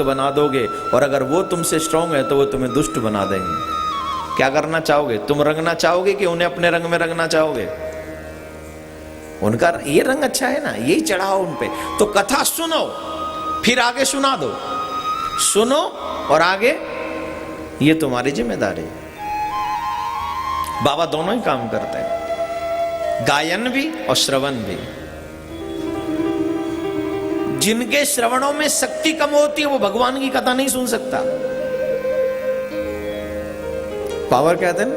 बना दोगे, और अगर वो तुमसे स्ट्रांग है तो वो तुम्हें दुष्ट बना देंगे। क्या करना चाहोगे? तुम रंगना चाहोगे कि उन्हें अपने रंग में रंगना चाहोगे? उनका ये रंग अच्छा है ना, यही चढ़ाओ उन पे। तो कथा सुनो, फिर आगे सुना दो। सुनो और आगे, ये तुम्हारी जिम्मेदारी। बाबा दोनों ही काम करते हैं, गायन भी और श्रवण भी। जिनके श्रवणों में शक्ति कम होती है वो भगवान की कथा नहीं सुन सकता। पावर कहते हैं ना,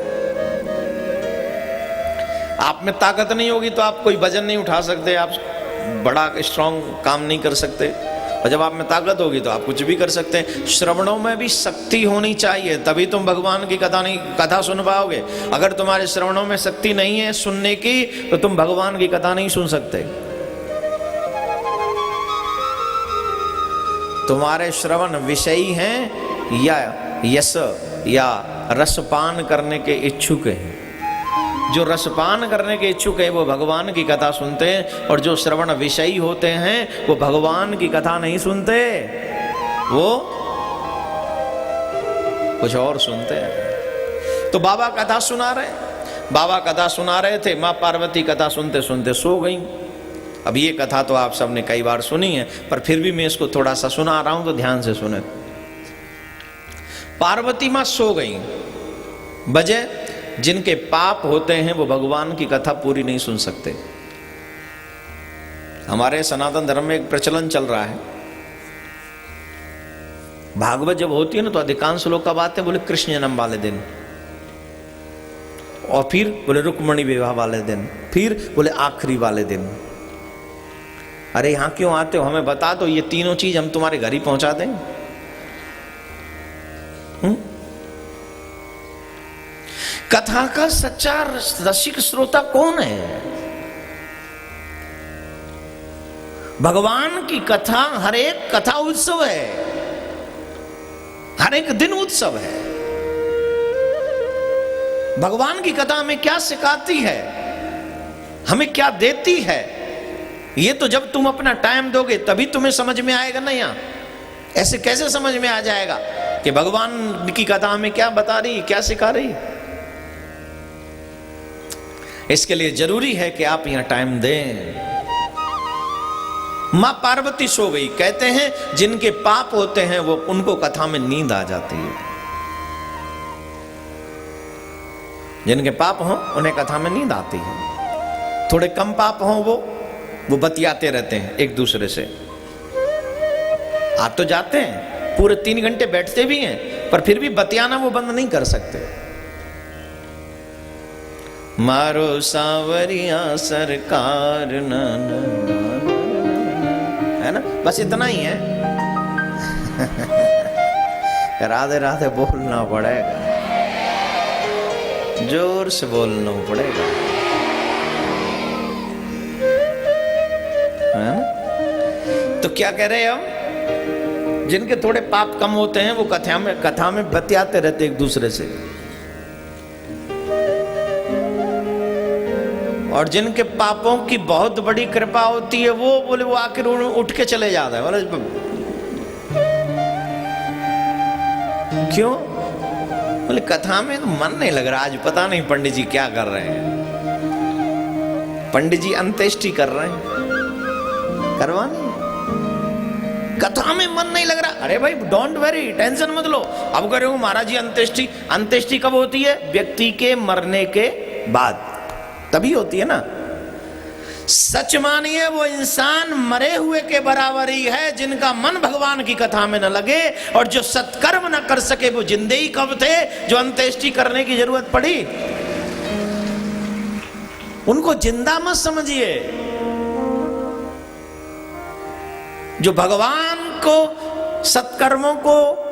आप में ताकत नहीं होगी तो आप कोई वजन नहीं उठा सकते, आप बड़ा स्ट्रांग काम नहीं कर सकते, और जब आप में ताकत होगी तो आप कुछ भी कर सकते हैं। श्रवणों में भी शक्ति होनी चाहिए, तभी तुम भगवान की कथा सुन पाओगे। अगर तुम्हारे श्रवणों में शक्ति नहीं है सुनने की, तो तुम भगवान की कथा नहीं सुन सकते। तुम्हारे श्रवण विषयी हैं या यश या रसपान करने के इच्छुक हैं। जो रसपान करने के इच्छुक है वो भगवान की कथा सुनते हैं, और जो श्रवण विषयी होते हैं वो भगवान की कथा नहीं सुनते, वो कुछ और सुनते हैं। तो बाबा कथा सुना रहे थे। माँ पार्वती कथा सुनते सुनते सो गई। अब ये कथा तो आप सबने कई बार सुनी है, पर फिर भी मैं इसको थोड़ा सा सुना रहा हूं तो ध्यान से सुने। पार्वती माँ सो गई। वजह, जिनके पाप होते हैं वो भगवान की कथा पूरी नहीं सुन सकते। हमारे सनातन धर्म में एक प्रचलन चल रहा है, भागवत जब होती है ना तो अधिकांश लोग कब आते हैं? बोले कृष्ण जन्म वाले दिन, और फिर बोले रुक्मणी विवाह वाले दिन, फिर बोले आखिरी वाले दिन। अरे यहां क्यों आते हो? हमें बता दो, ये तीनों चीज हम तुम्हारे घर ही पहुंचा दें। कथा का सच्चा रसिक श्रोता कौन है? भगवान की कथा, हर एक कथा उत्सव है, हर एक दिन उत्सव है। भगवान की कथा हमें क्या सिखाती है, हमें क्या देती है, ये तो जब तुम अपना टाइम दोगे तभी तुम्हें समझ में आएगा ना। यहाँ ऐसे कैसे समझ में आ जाएगा कि भगवान की कथा हमें क्या बता रही, क्या सिखा रही? इसके लिए जरूरी है कि आप यहां टाइम दें। मां पार्वती सो गई। कहते हैं जिनके पाप होते हैं वो, उनको कथा में नींद आ जाती है। जिनके पाप हो उन्हें कथा में नींद आती है। थोड़े कम पाप हो वो बतियाते रहते हैं एक दूसरे से। आप तो जाते हैं, पूरे 3 घंटे बैठते भी हैं, पर फिर भी बतियाना वो बंद नहीं कर सकते। मारो सांवरिया सरकार ना, है ना, बस इतना ही है। राधे राधे बोलना पड़ेगा, जोर से बोलना पड़ेगा, है ना? तो क्या कह रहे हैं हम? जिनके थोड़े पाप कम होते हैं वो कथा में बतियाते रहते एक दूसरे से, और जिनके पापों की बहुत बड़ी कृपा होती है वो बोले वो आखिर उठ के चले जाता है। बोले क्यों? बोले कथा में तो मन नहीं लग रहा आज, पता नहीं पंडित जी क्या कर रहे हैं। पंडित जी अंत्येष्टि कर रहे हैं, करवानी कथा में मन नहीं लग रहा। अरे भाई डोंट वरी, टेंशन मत लो। अब कह रहे हो महाराज जी अंत्येष्टि, अंत्येष्टि कब होती है? व्यक्ति के मरने के बाद, तभी होती है ना। सच मानिए वो इंसान मरे हुए के बराबर ही है जिनका मन भगवान की कथा में न लगे, और जो सत्कर्म न कर सके वो जिंदे ही कब थे जो अंत्येष्टि करने की जरूरत पड़ी। उनको जिंदा मत समझिए। जो भगवान को, सत्कर्मों को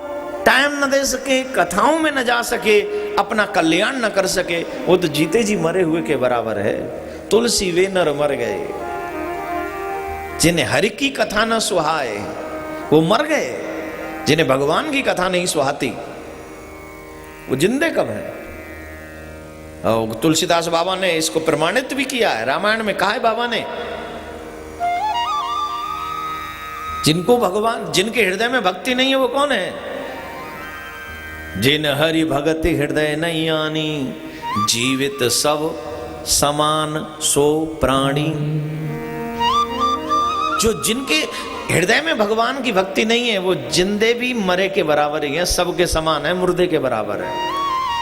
टाइम न दे सके, कथाओं में न जा सके, अपना कल्याण न कर सके, वो तो जीते जी मरे हुए के बराबर है। तुलसी वे नर मर गए, जिन्हें हरि की कथा न सुहाए वो मर गए। जिन्हें भगवान की कथा नहीं सुहाती वो जिंदे कब है? और तुलसीदास बाबा ने इसको प्रमाणित भी किया है, रामायण में कहा है बाबा ने, जिनको भगवान, जिनके हृदय में भक्ति नहीं है वो कौन है? जिन हरि भगति हृदय नहीं आनी, जीवित सब समान सो प्राणी। जो जिनके हृदय में भगवान की भक्ति नहीं है वो जिंदे भी मरे के बराबर ही है, सबके समान है, मुर्दे के बराबर है।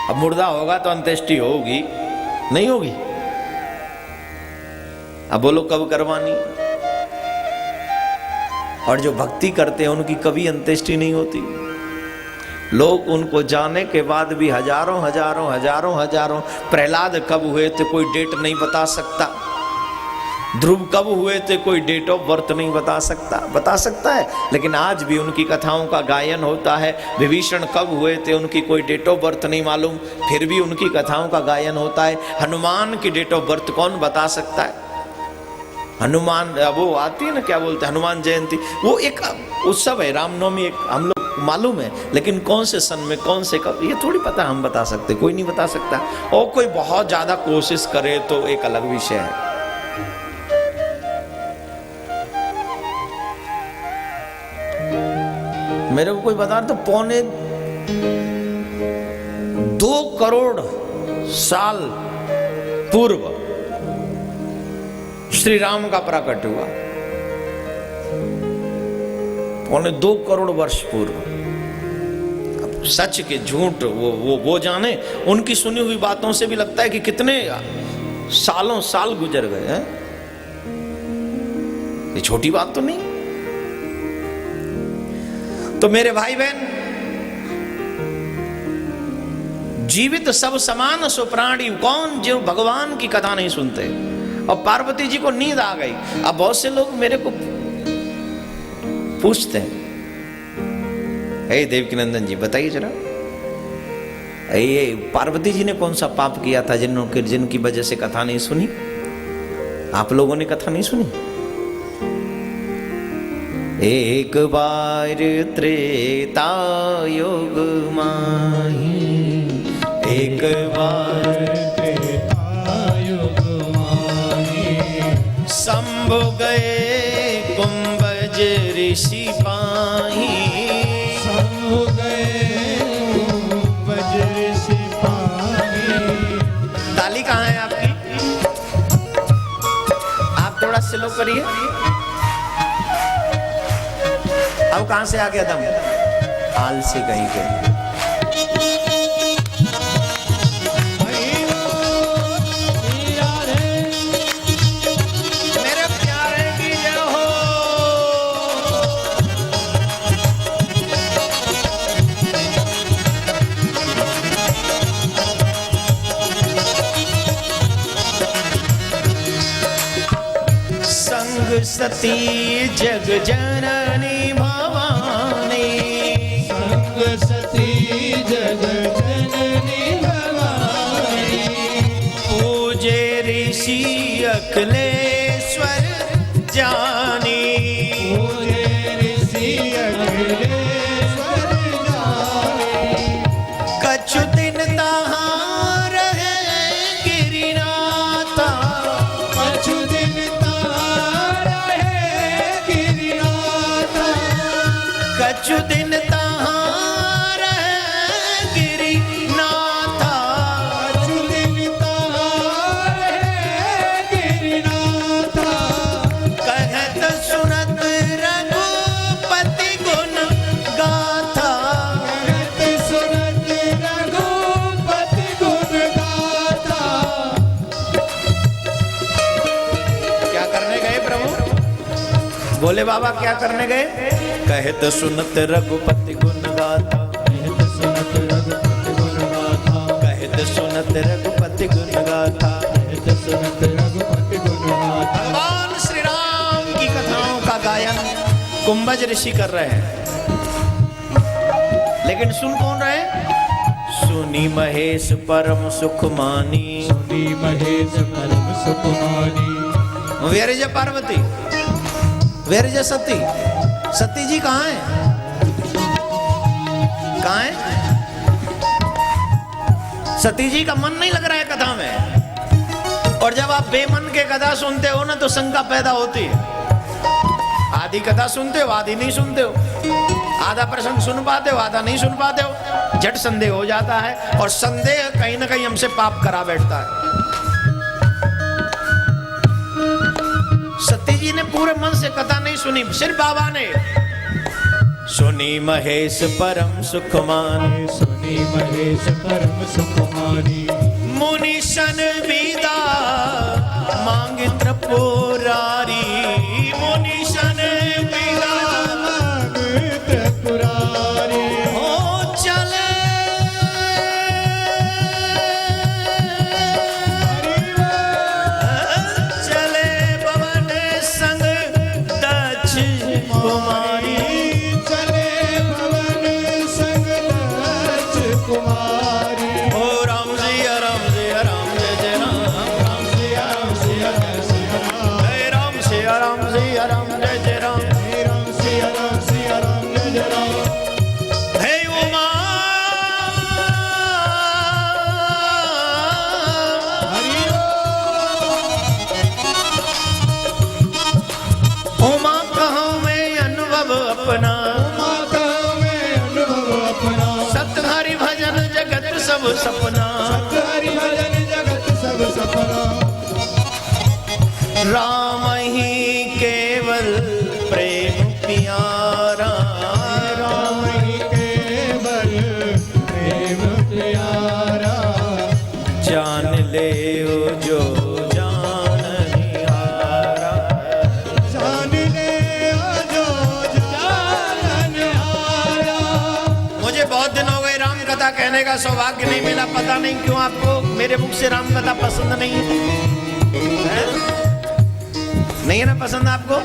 अब मुर्दा होगा तो अंत्येष्टि होगी, नहीं होगी? अब बोलो कब करवानी? और जो भक्ति करते हैं उनकी कभी अंत्येष्टि नहीं होती। लोग उनको जाने के बाद भी हजारों हजारों हजारों हजारों, प्रहलाद कब हुए थे कोई डेट नहीं बता सकता, ध्रुव कब हुए थे कोई डेट ऑफ बर्थ नहीं बता सकता है, लेकिन आज भी उनकी कथाओं का गायन होता है। विभीषण कब हुए थे उनकी कोई डेट ऑफ बर्थ नहीं मालूम, फिर भी उनकी कथाओं का गायन होता है। हनुमान की डेट ऑफ बर्थ कौन बता सकता है? हनुमान वो आती है ना, क्या बोलते हैं, हनुमान जयंती, वो एक उत्सव है, रामनवमी एक हम लोग मालूम है, लेकिन कौन से सन में कौन से कब ये थोड़ी पता हम बता सकते, कोई नहीं बता सकता। और कोई बहुत ज्यादा कोशिश करे तो एक अलग विषय है। मेरे को कोई बता तो 2.25 करोड़ साल पूर्व श्री राम का प्रकट हुआ, 2.25 करोड़ वर्ष पूर्व। अब सच के झूठ वो जाने, उनकी सुनी हुई बातों से भी लगता है कि कितने सालों साल गुजर गए हैं। ये छोटी बात तो नहीं। तो मेरे भाई बहन, जीवित सब समान सो प्राणी, कौन जो भगवान की कथा नहीं सुनते। और पार्वती जी को नींद आ गई। अब बहुत से लोग मेरे को पूछते हैं, हे देवकी नंदन जी बताइए जरा, ये पार्वती जी ने कौन सा पाप किया था जिनकी वजह से कथा नहीं सुनी? आप लोगों ने कथा नहीं सुनी? एक बार त्रेता युग माही, एक बार त्रेता युग माही, शंभु गए कुंभज ऋषि पाही, शंभु गए कुंभज ऋषि पाही। ताली कहाँ है आपकी? आप थोड़ा स्लो करिए। अब कहां से आ गया दम? आलसी कहीं के। मेरे प्यारे की जय हो। संग सती जग जननी सती जग जननी भवानी, पूजे ऋषि अखिलेश्वर जानी, पूजे ऋषि अखिलेश्वर जानी। कछु दिन तहाँ रहे गिरिनाथा, कछु दिन तहाँ रहे गिरिनाथा, कछु दिन बोले बाबा क्या करने गए? कहत सुनत रघुपति गुण गाथा, कहत सुनत रघुपति गुण गाथा, कहत सुनत रघुपति गुण गाथा, कहत सुनत रघुपति गुण गाथा। भगवान श्री राम की कथाओं का गायन कुंभज ऋषि कर रहे हैं, लेकिन सुन कौन रहे? सुनी महेश परम सुख मानी, सुनी महेश परम सुख मानी। वेर जय पार्वती, वेर जय सती। सती जी कहाँ है? कहाँ है? सती जी का मन नहीं लग रहा है कथा में। और जब आप बेमन के कथा सुनते हो ना तो शंका पैदा होती है। आज आधी कथा सुनते हो, आधी नहीं सुनते हो, आधा प्रसंग सुन पाते हो, आधा नहीं सुन पाते हो, झट संदेह हो जाता है, और संदेह कहीं ना कहीं हमसे पाप करा बैठता है। सती जी ने पूरे मन से कथा नहीं सुनी, सिर्फ बाबा ने सुनी महेश परम सुख मानी, सुनी महेश परम सुख मानी, मुनि सन विदा मांग त्रिपुरारी, मुनि सन विदा मांग त्रिपुरारी, हो चले चले पवन संग दक्ष कुमारी, चले पवन संग दक्ष कुमारी। ओ राम सिया राम सिया राम जय जय राम, राम सिया राम सिया जय सिया राम, जय राम सिया राम सिया राम जय जय राम, राम सिया राम सिया राम जय जय राम। हे उमा हरि उमा कहो मैं अनुभव अपना, माता में अनुभव अपना, सत हरि भजन जगत सब सपना, हरि भजन जगत सब सपना, राम ही केवल प्रेम प्यारा, राम ही केवल प्रेम प्यारा, जान ले ओ जो जाननिहारा, जान ले जो जानहारा। मुझे बहुत दिन हो गए राम कथा कहने का सौभाग्य नहीं मिला, पता नहीं क्यों आपको मेरे मुख से राम कथा पसंद नहीं है? नहीं है ना पसंद आपको?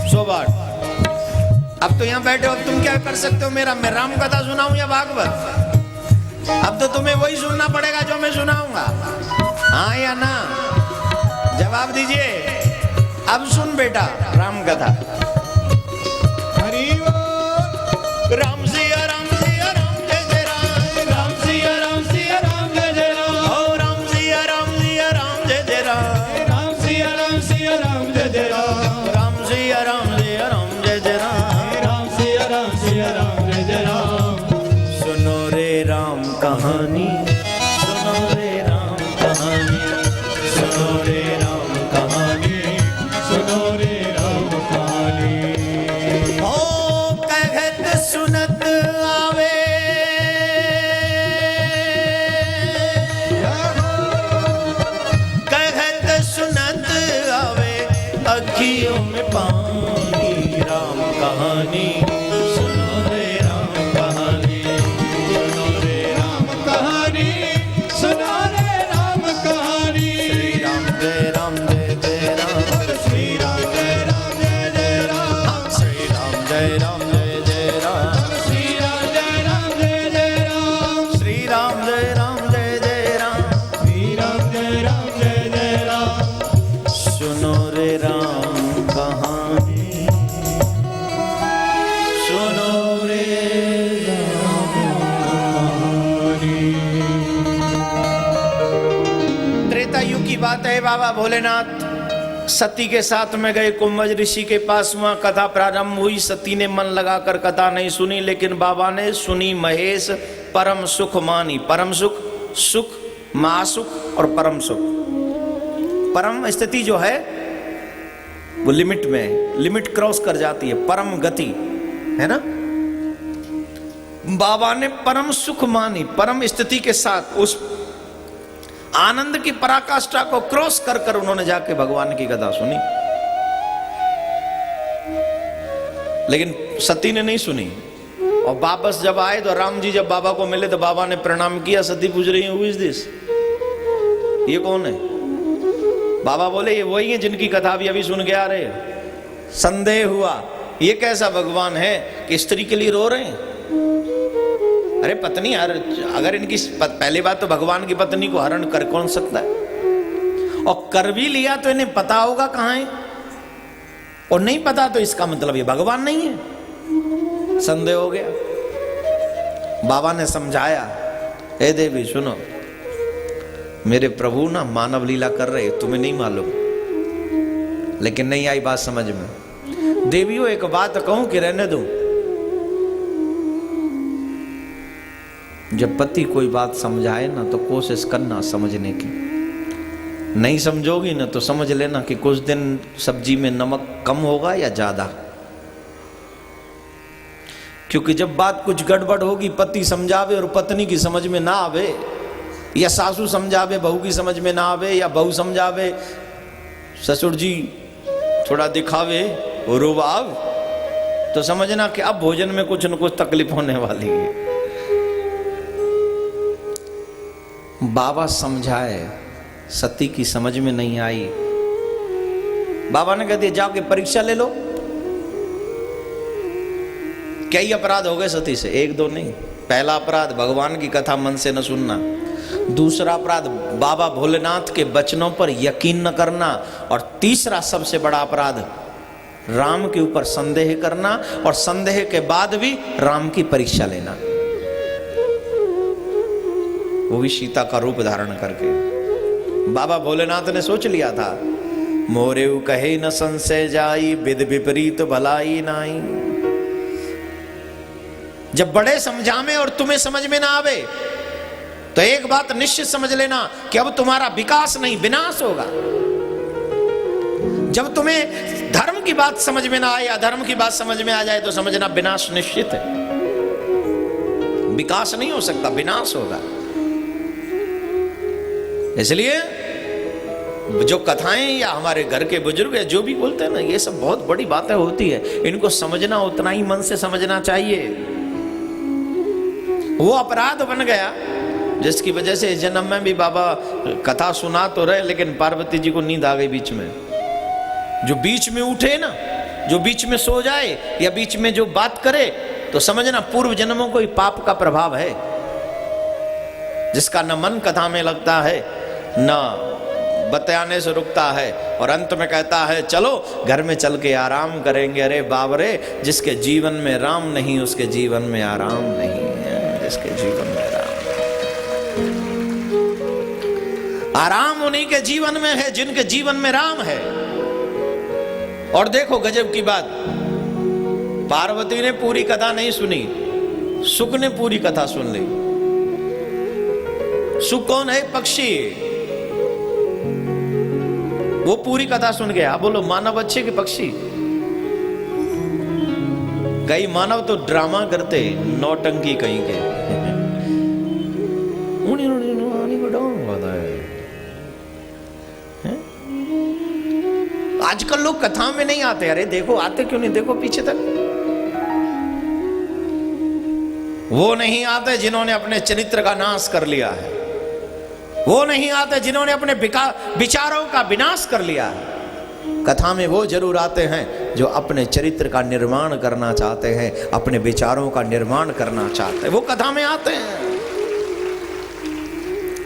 सो बात। अब तो यहाँ बैठे हो, अब तुम क्या कर सकते हो? मैं राम कथा सुनाऊं या भागवत? अब तो तुम्हें वही सुनना पड़ेगा जो मैं सुनाऊंगा, हाँ या ना? जवाब दीजिए। अब सुन बेटा राम कथा। हरि बोल। राम सिया राम सिया राम जय जय राम, राम सिया राम सिया राम जय जय राम, ओ राम सिया राम सिया राम जय जय राम, राम सिया राम सिया राम जय जय राम, राम सिया राम सिया राम जय जय राम, राम सिया राम सिया राम जय जय राम। सुनो रे राम कहानी, सुनो रे राम कहानी, सुनो रे राम कहानी, सुनो रे राम कहानी। ओ कहत सुनत आवे, कहत सुनत आवे अखियों में पानी, राम कहानी सुनो रे राम कहानी, सुनो रे राम कहानी सुनो रे राम कहानी। श्री राम जय राम जय जय राम, श्री राम जय राम जय जय राम, श्री राम जय राम जय जय राम, श्री राम जय राम जय जय राम, श्री राम जय राम जय जय राम, श्री राम जय राम जय जय राम। सुनो रे राम कहानी, सुनो रे त्रेता युग की बात है। बाबा भोलेनाथ सती के साथ में गए कुंभज ऋषि के पास, वहां कथा प्रारंभ हुई। सती ने मन लगाकर कथा नहीं सुनी, लेकिन बाबा ने सुनी महेश परम सुख मानी। परम सुख, सुख, महासुख और परम सुख। परम स्थिति जो है वो लिमिट में, लिमिट क्रॉस कर जाती है, परम गति है ना। बाबा ने परम सुख मानी, परम स्थिति के साथ उस आनंद की पराकाष्ठा को क्रॉस कर कर उन्होंने जाके भगवान की कथा सुनी, लेकिन सती ने नहीं सुनी। और वापस जब आए तो राम जी जब बाबा को मिले तो बाबा ने प्रणाम किया। सती पूछ रही है, हु इज दिस, ये कौन है? बाबा बोले ये वही है जिनकी कथा भी अभी सुन के आ रहे हैं। संदेह हुआ, ये कैसा भगवान है कि स्त्री के लिए रो रहे हैं? अरे पत्नी, अगर इनकी पहली बात तो भगवान की पत्नी को हरण कर कौन सकता है, और कर भी लिया तो इन्हें पता होगा कहां है, और नहीं पता तो इसका मतलब ये भगवान नहीं है। संदेह हो गया। बाबा ने समझाया, हे देवी सुनो, मेरे प्रभु ना मानव लीला कर रहे, तुम्हें नहीं मालूम। लेकिन नहीं आई बात समझ में। देवियों एक बात कहूं कि रहने दूं, जब पति कोई बात समझाए ना तो कोशिश करना समझने की, नहीं समझोगी ना तो समझ लेना कि कुछ दिन सब्जी में नमक कम होगा या ज्यादा। क्योंकि जब बात कुछ गड़बड़ होगी, पति समझावे और पत्नी की समझ में ना आवे, या सासू समझावे बहू की समझ में ना आवे, या बहू समझावे ससुर जी थोड़ा दिखावे और रुबाव, तो समझना कि अब भोजन में कुछ न कुछ तकलीफ होने वाली है। बाबा समझाए, सती की समझ में नहीं आई। बाबा ने कह दिया जाओ के परीक्षा ले लो। कई अपराध हो गए सती से, एक दो नहीं। पहला अपराध भगवान की कथा मन से न सुनना, दूसरा अपराध बाबा भोलेनाथ के वचनों पर यकीन न करना, और तीसरा सबसे बड़ा अपराध राम के ऊपर संदेह करना, और संदेह के बाद भी राम की परीक्षा लेना, वो भी सीता का रूप धारण करके। बाबा भोलेनाथ ने सोच लिया था, मोरेऊ कहे न संशय जाई, विध विपरीत भलाई नाई। जब बड़े समझावे और तुम्हें समझ में ना आवे तो एक बात निश्चित समझ लेना कि अब तुम्हारा विकास नहीं विनाश होगा। जब तुम्हें धर्म की बात समझ में ना आए, अधर्म की बात समझ में आ जाए तो समझना विनाश निश्चित है। विकास नहीं हो सकता, विनाश होगा। इसलिए जो कथाएं या हमारे घर के बुजुर्ग या जो भी बोलते हैं ना, ये सब बहुत बड़ी बातें होती है, इनको समझना उतना ही मन से समझना चाहिए। वो अपराध बन गया जिसकी वजह से जन्म में भी बाबा कथा सुना तो रहे, लेकिन पार्वती जी को नींद आ गई बीच में। जो बीच में उठे ना, जो बीच में सो जाए या बीच में जो बात करे, तो समझना पूर्व जन्मों को ही पाप का प्रभाव है। जिसका न मन कथा में लगता है, न बतयाने से रुकता है, और अंत में कहता है चलो घर में चल के आराम करेंगे। अरे बाबरे, जिसके जीवन में राम नहीं उसके जीवन में आराम नहीं है। जिसके जीवन में आराम उन्हीं के जीवन में है जिनके जीवन में राम है। और देखो गजब की बात, पार्वती ने पूरी कथा नहीं सुनी, सुक ने पूरी कथा सुन ली। सुक कौन है? पक्षी। वो पूरी कथा सुन गया। बोलो मानव अच्छे कि पक्षी? कई मानव तो ड्रामा करते, नौटंकी कहीं के। आजकल लोग कथा में नहीं आते। अरे देखो आते क्यों नहीं, देखो पीछे तक। वो नहीं आते जिन्होंने अपने चरित्र का नाश कर लिया है। वो नहीं आते जिन्होंने अपने विचारों का विनाश कर लिया है। कथा में वो जरूर आते हैं जो अपने चरित्र का निर्माण करना चाहते हैं, अपने विचारों का निर्माण करना चाहते हैं, वो कथा में आते हैं।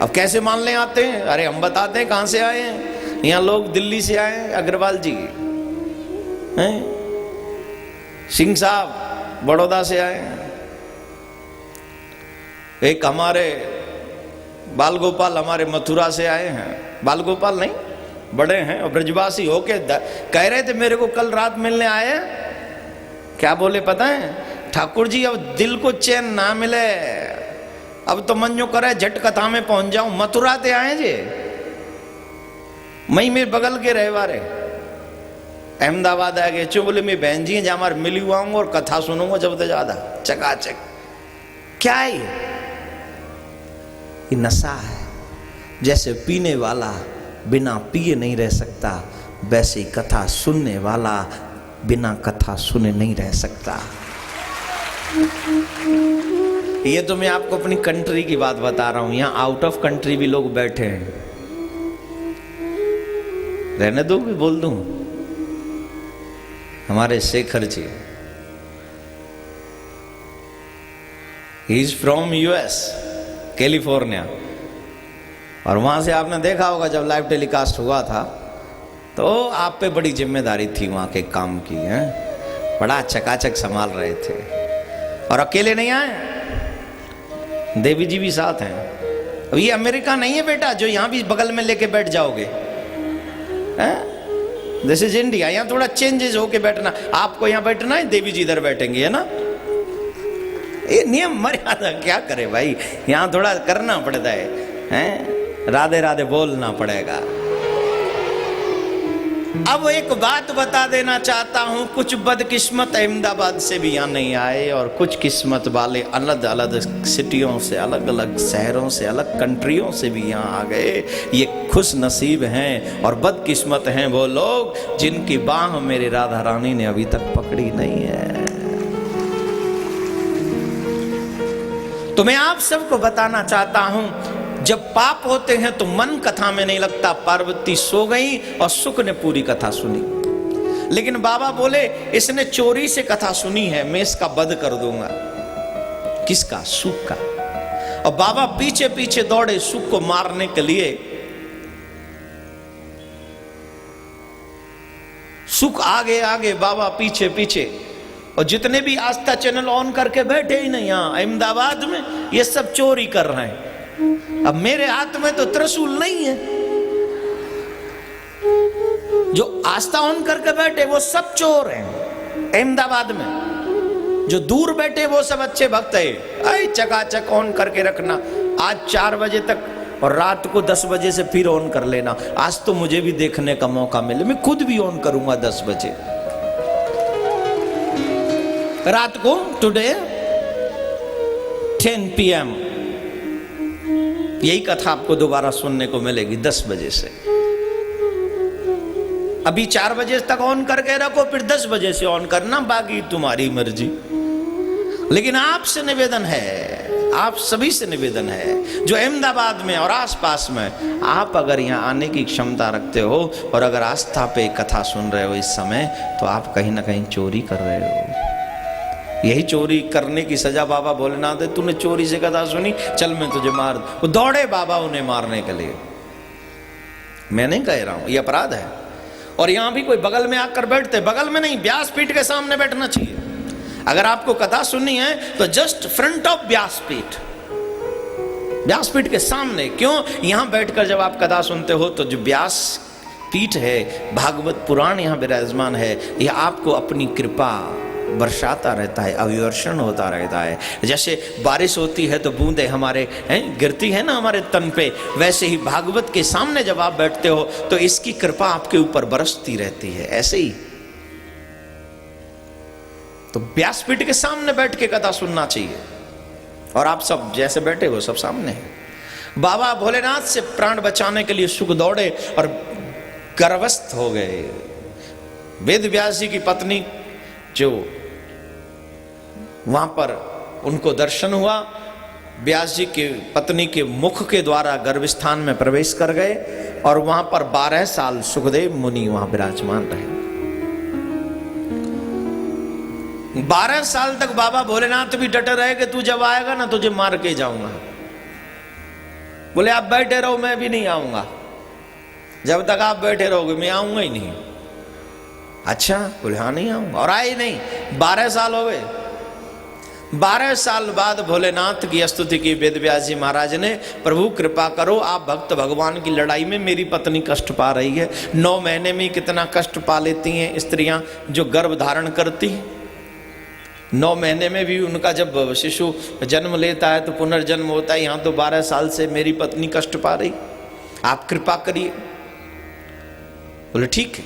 अब कैसे मान ले आते हैं? अरे हम बताते हैं कहां से आए हैं। यहाँ लोग दिल्ली से आए हैं, अग्रवाल जी हैं, सिंह साहब बड़ौदा से आए हैं, एक हमारे बाल गोपाल हमारे मथुरा से आए हैं। बाल गोपाल नहीं, बड़े हैं और ब्रजवासी होके कह रहे थे मेरे को कल रात मिलने आए। क्या बोले पता है? ठाकुर जी अब दिल को चैन ना मिले, अब तो मन जो करे झट कथा में पहुंच जाऊं। मथुरा से आए जे, मई में बगल के रहे वारे अहमदाबाद आ गए। चो बोले मैं बहन जी जहाँ हमारे मिली हुआ और कथा सुनूंगा जब तक ज्यादा चकाचक। क्या है ये नशा है। जैसे पीने वाला बिना पिए नहीं रह सकता, वैसे ही कथा सुनने वाला बिना कथा सुने नहीं रह सकता। ये तो मैं आपको अपनी कंट्री की बात बता रहा हूं। यहाँ आउट ऑफ कंट्री भी लोग बैठे हैं। रहने दो भी बोल दूं। हमारे Shekhar ji, he is from US, California. और वहां से आपने देखा होगा जब लाइव टेलीकास्ट हुआ था तो आप पे बड़ी जिम्मेदारी थी वहां के काम की है। बड़ा चकाचक संभाल रहे थे और अकेले नहीं आए, देवी जी भी साथ हैं। अब ये अमेरिका नहीं है बेटा जो यहां भी बगल में लेके बैठ जाओगे। दिस इज इंडिया, यहाँ थोड़ा चेंजेस होके बैठना। आपको यहाँ बैठना है, देवी जी इधर बैठेंगे, है ना, ये नियम मर्यादा, क्या करे भाई, यहाँ थोड़ा करना पड़ता है, हैं? राधे राधे बोलना पड़ेगा। अब एक बात बता देना चाहता हूं, कुछ बदकिस्मत अहमदाबाद से भी यहाँ नहीं आए, और कुछ किस्मत वाले अलग अलग सिटियों से, अलग अलग शहरों से, अलग कंट्रियों से भी यहाँ आ गए। ये खुश नसीब हैं और बदकिस्मत हैं वो लोग जिनकी बाह मेरी राधा रानी ने अभी तक पकड़ी नहीं है। तो मैं आप सबको बताना चाहता हूं, जब पाप होते हैं तो मन कथा में नहीं लगता। पार्वती सो गई और सुख ने पूरी कथा सुनी, लेकिन बाबा बोले इसने चोरी से कथा सुनी है, मैं इसका वध कर दूंगा। किसका? सुख का। और बाबा पीछे पीछे दौड़े सुख को मारने के लिए। सुख आगे आगे, बाबा पीछे पीछे। और जितने भी आस्था चैनल ऑन करके बैठे ही नहीं यहाँ अहमदाबाद में, ये सब चोरी कर रहे हैं। अब मेरे हाथ में तो त्रिशूल नहीं है, जो आस्था ऑन करके बैठे वो सब चोर हैं अहमदाबाद में। जो दूर बैठे वो सब अच्छे भक्त है। अरे चकाचक ऑन करके रखना, आज 4 बजे तक और रात को 10 बजे से फिर ऑन कर लेना। आज तो मुझे भी देखने का मौका मिले, मैं खुद भी ऑन करूंगा 10 बजे रात को, टुडे 10 PM। यही कथा आपको दोबारा सुनने को मिलेगी 10 बजे से। अभी 4 बजे तक ऑन करके रखो, फिर 10 बजे से ऑन करना, बाकी तुम्हारी मर्जी। लेकिन आपसे निवेदन है, आप सभी से निवेदन है, जो अहमदाबाद में और आसपास में, आप अगर यहाँ आने की क्षमता रखते हो और अगर आस्था पे कथा सुन रहे हो इस समय, तो आप कहीं ना कहीं चोरी कर रहे हो। यही चोरी करने की सजा बाबा भोलेनाथ है। तूने चोरी से कथा सुनी, चल मैं तुझे मार दूं। वो दौड़े बाबा उन्हें मारने के लिए। मैं नहीं कह रहा हूं ये अपराध है। और यहां भी कोई बगल में आकर बैठते, बगल में नहीं, व्यासपीठ के सामने बैठना चाहिए। अगर आपको कथा सुननी है तो जस्ट फ्रंट ऑफ व्यासपीठ, व्यासपीठ के सामने। क्यों? यहां बैठकर जब आप कथा सुनते हो तो जो व्यास पीठ है, भागवत पुराण यहां विराजमान है, यह आपको अपनी कृपा बरसाता रहता है, अभिवर्षण होता रहता है। जैसे बारिश होती है तो बूंदें हमारे गिरती है ना हमारे तन पे, वैसे ही भागवत के सामने जब आप बैठते हो तो इसकी कृपा आपके ऊपर बरसती रहती है। ऐसे ही तो व्यासपीठ के सामने बैठ के कथा सुनना चाहिए। और आप सब जैसे बैठे हो सब सामने है। बाबा भोलेनाथ से प्राण बचाने के लिए सुख दौड़े और गर्भस्थ हो गए। वेद व्यास जी की पत्नी जो वहां पर उनको दर्शन हुआ, व्यास जी के पत्नी के मुख के द्वारा गर्भस्थान में प्रवेश कर गए और वहां पर 12 साल सुखदेव मुनि वहां विराजमान रहे। 12 साल तक बाबा भोलेनाथ भी डटे रहे कि तू जब आएगा ना तुझे मार के जाऊंगा। बोले आप बैठे रहो, मैं भी नहीं आऊंगा, जब तक आप बैठे रहोगे मैं आऊंगा ही नहीं। अच्छा, बोले हाँ नहीं आऊंगा, और आए नहीं। 12 साल हो गए। 12 साल बाद भोलेनाथ की स्तुति की वेद व्यास जी महाराज ने, प्रभु कृपा करो, आप भक्त भगवान की लड़ाई में मेरी पत्नी कष्ट पा रही है। 9 महीने में कितना कष्ट पा लेती हैं स्त्रियां जो गर्भ धारण करती हैं। 9 महीने में भी उनका जब शिशु जन्म लेता है तो पुनर्जन्म होता है। यहाँ तो 12 साल से मेरी पत्नी कष्ट पा रही, आप कृपा करिए। बोले ठीक है,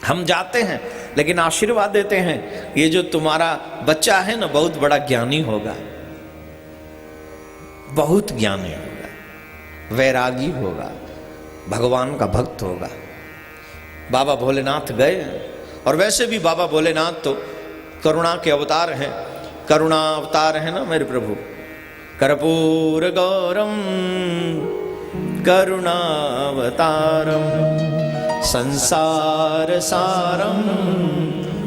हम जाते हैं लेकिन आशीर्वाद देते हैं, ये जो तुम्हारा बच्चा है ना बहुत बड़ा ज्ञानी होगा, बहुत ज्ञानी होगा, वैरागी होगा, भगवान का भक्त होगा। बाबा भोलेनाथ गए। और वैसे भी बाबा भोलेनाथ तो करुणा के अवतार हैं, करुणा अवतार है ना मेरे प्रभु। कर्पूर गौरम करुणावतारम संसार सारम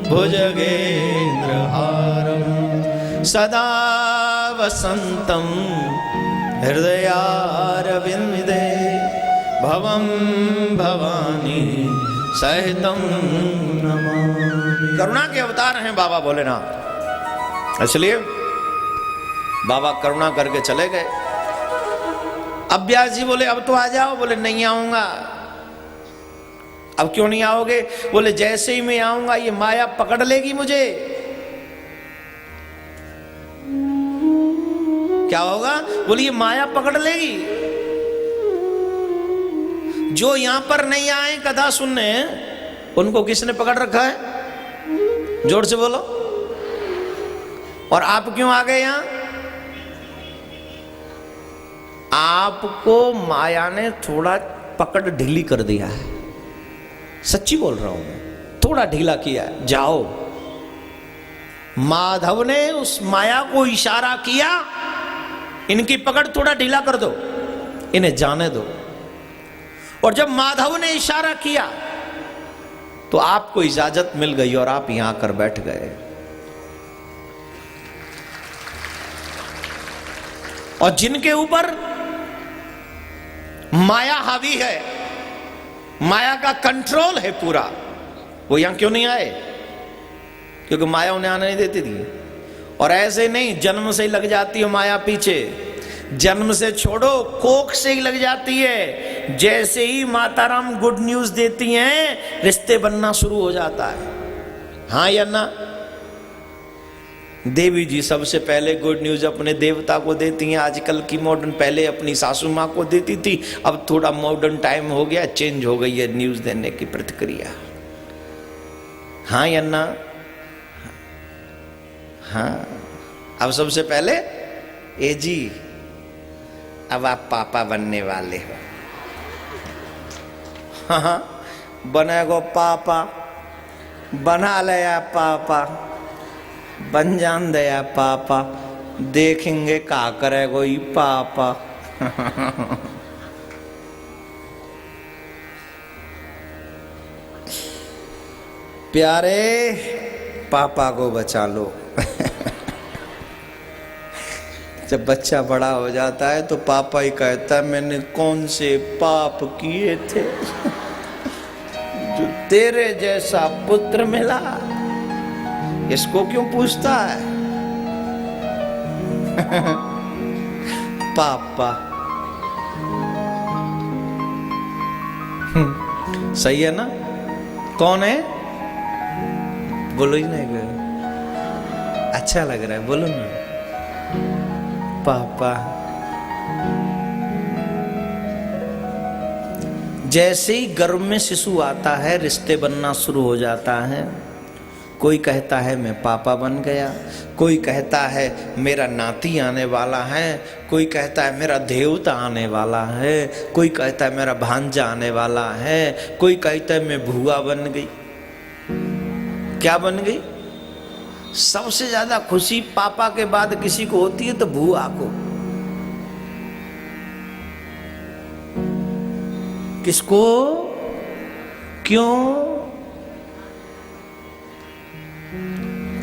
भुजगेंद्र हारम सदा वसंतम हृदयारविंदे भवम भवानी सहितम नमामि। करुणा के अवतार हैं बाबा भोलेनाथ, इसलिए बाबा करुणा करके चले गए। अब व्यास जी बोले अब तो आ जाओ, बोले नहीं आऊंगा। अब क्यों नहीं आओगे? बोले जैसे ही मैं आऊंगा ये माया पकड़ लेगी मुझे। क्या होगा? बोले ये माया पकड़ लेगी। जो यहां पर नहीं आए कथा सुनने, उनको किसने पकड़ रखा है? जोर से बोलो। और आप क्यों आ गए यहां? आपको माया ने थोड़ा पकड़ ढीली कर दिया है। सच्ची बोल रहा हूं मैं, थोड़ा ढीला किया है। जाओ। माधव ने उस माया को इशारा किया, इनकी पकड़ थोड़ा ढीला कर दो, इन्हें जाने दो। और जब माधव ने इशारा किया तो आपको इजाजत मिल गई और आप यहां आकर बैठ गए। और जिनके ऊपर माया हावी है, माया का कंट्रोल है पूरा, वो यहां क्यों नहीं आए? क्योंकि माया उन्हें आने नहीं देती थी। और ऐसे नहीं जन्म से ही लग जाती है माया पीछे, जन्म से छोड़ो, कोख से ही लग जाती है। जैसे ही माता राम गुड न्यूज देती हैं, रिश्ते बनना शुरू हो जाता है। हाँ या ना? देवी जी सबसे पहले गुड न्यूज अपने देवता को देती हैं। आजकल की मॉडर्न, पहले अपनी सासू माँ को देती थी, अब थोड़ा मॉडर्न टाइम हो गया, चेंज हो गई है न्यूज देने की प्रतिक्रिया। हाँ या ना? हाँ। अब सबसे पहले ए जी अब आप पापा बनने वाले हो। हाँ, बनेगो पापा, बना लिया पापा, बन जान दया पापा, देखेंगे का करेगो ये पापा। प्यारे पापा को बचा लो। जब बच्चा बड़ा हो जाता है तो पापा ही कहता है मैंने कौन से पाप किए थे जो तेरे जैसा पुत्र मिला। इसको क्यों पूछता है? पापा। सही है ना? कौन है? बोलो ही नहीं, अच्छा लग रहा है, बोलो ना। पापा। जैसे ही गर्भ में शिशु आता है, रिश्ते बनना शुरू हो जाता है। कोई कहता है मैं पापा बन गया, कोई कहता है मेरा नाती आने वाला है, कोई कहता है मेरा देवता आने वाला है, कोई कहता है मेरा भांजा आने वाला है, कोई कहता है मैं भुआ बन गई। क्या बन गई? सबसे ज्यादा खुशी पापा के बाद किसी को होती है तो भुआ को। किसको? क्यों?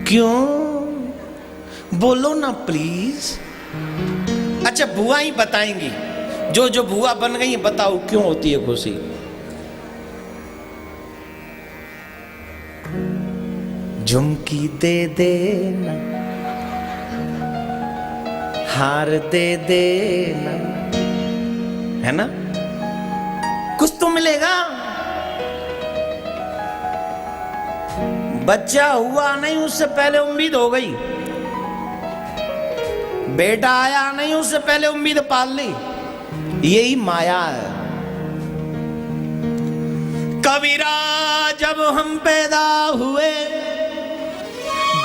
क्यों? बोलो ना प्लीज। अच्छा, भुआ ही बताएंगी। जो जो भुआ बन गई बताओ क्यों होती है खुशी? झुमकी दे देना, हार दे देना, है ना? कुछ तो मिलेगा। बच्चा हुआ नहीं उससे पहले उम्मीद हो गई, बेटा आया नहीं उससे पहले उम्मीद पाल ली। यही माया है। कबीरा जब हम पैदा हुए,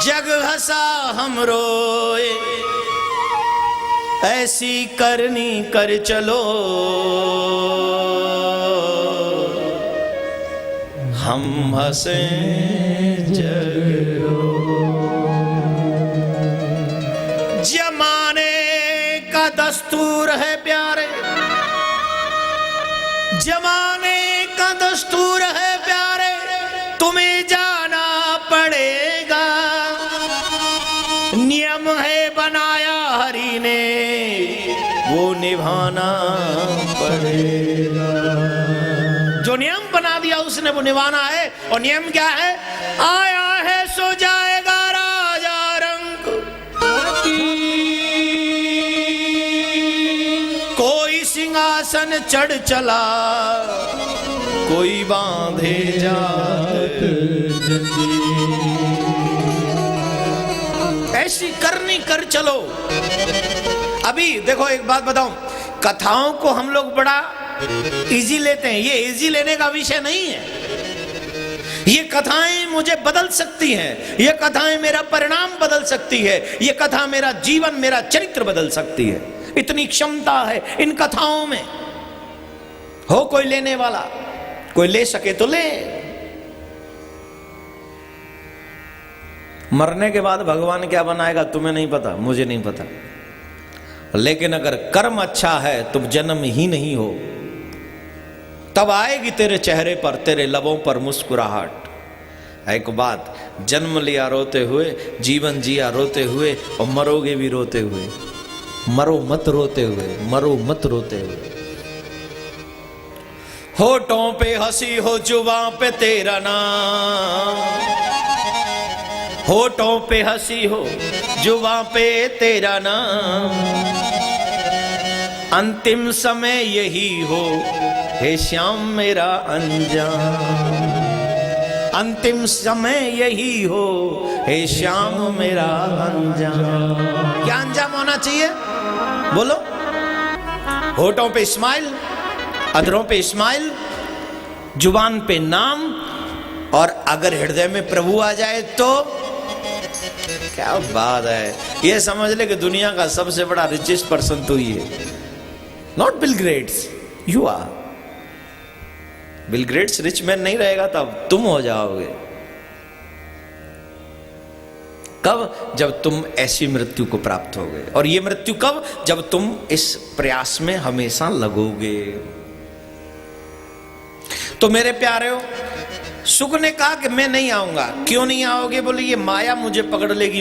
जग हंसा हम रोए, ऐसी करनी कर चलो, हम हंसे जग रो। जमाने का दस्तूर है प्यारे, जमाने का दस्तूर है प्यारे, तुम्हें जाना पड़ेगा। नियम है बनाया हरि ने, वो निभाना पड़ेगा। जो नियम बना दिया उसने वो निभाना है। और नियम क्या है? आया है सो जाएगा राजा रंग, कोई सिंहासन चढ़ चला, कोई बांधे जात ऐसी करनी कर चलो। अभी देखो एक बात बताऊं, कथाओं को हम लोग बड़ा इजी लेते हैं। ये इजी लेने का विषय नहीं है। ये कथाएं मुझे बदल सकती हैं, ये कथाएं मेरा परिणाम बदल सकती है, ये कथा मेरा जीवन, मेरा चरित्र बदल सकती है। इतनी क्षमता है इन कथाओं में। हो कोई लेने वाला, कोई ले सके तो ले। मरने के बाद भगवान क्या बनाएगा तुम्हें नहीं पता, मुझे नहीं पता। लेकिन अगर कर्म अच्छा है तो जन्म ही नहीं हो, तब आएगी तेरे चेहरे पर, तेरे लबों पर मुस्कुराहट। एक बात, जन्म लिया रोते हुए, जीवन जिया रोते हुए, और मरोगे भी रोते हुए। मरो मत रोते हुए, मरो मत रोते हुए। होठों पे हंसी हो, जुबां पे तेरा नाम। होठों पे हंसी हो, जुबां पे तेरा नाम। अंतिम समय यही हो, हे श्याम मेरा अंजाम। अंतिम समय यही हो, हे श्याम मेरा अंजाम। क्या अंजाम होना चाहिए बोलो? होठों पे स्माइल, अधरों पे स्माइल, जुबान पे नाम, और अगर हृदय में प्रभु आ जाए तो क्या बात है। ये समझ ले कि दुनिया का सबसे बड़ा रिचेस्ट पर्सन तो ही है। Not Bill Gates, you are. Bill Gates rich man नहीं रहेगा तब तुम हो जाओगे। कब? जब तुम ऐसी मृत्यु को प्राप्त होगे। और ये मृत्यु कब? जब तुम इस प्रयास में हमेशा लगोगे। तो मेरे प्यारे, सुख ने कहा कि मैं नहीं आऊंगा। क्यों नहीं आओगे? बोले ये माया मुझे पकड़ लेगी।